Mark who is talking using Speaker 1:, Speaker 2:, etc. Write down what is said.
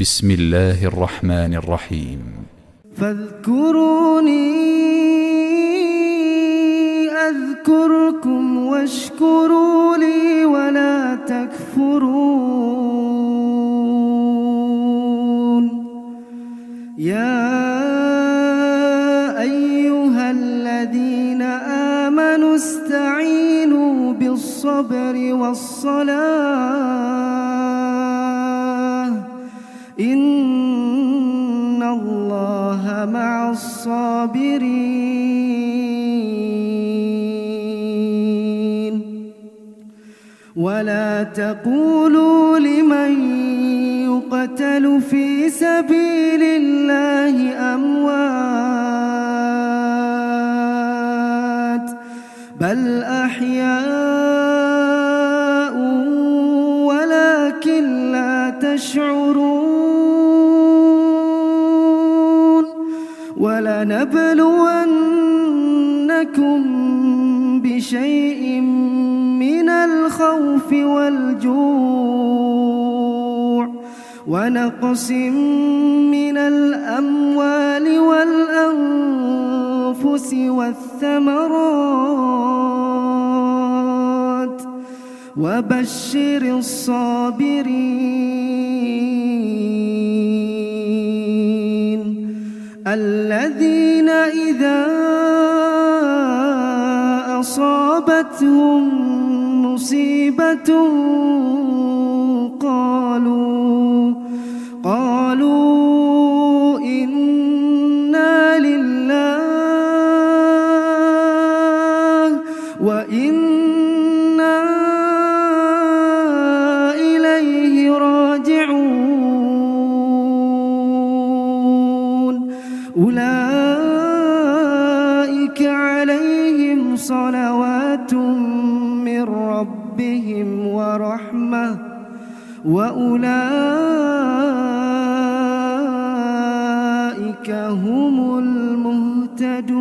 Speaker 1: بسم الله الرحمن الرحيم.
Speaker 2: فاذكروني أذكركم واشكروا لي ولا تكفرون. يا أيها الذين آمنوا استعينوا بالصبر والصلاة إن الله مع الصابرين. ولا تقولوا لمن يقتل في سبيل الله أموات بل أحياء ولكن لا تشعرون. ولنبلونكم بشيء من الخوف والجوع ونقص من الأموال والأنفس والثمرات وبشر الصابرين الذين إذا أصابتهم مصيبة قالوا إنا لله وإنا إليه راجعون. أولئك عليهم صلوات من ربهم ورحمة وأولئك هم المهتدون.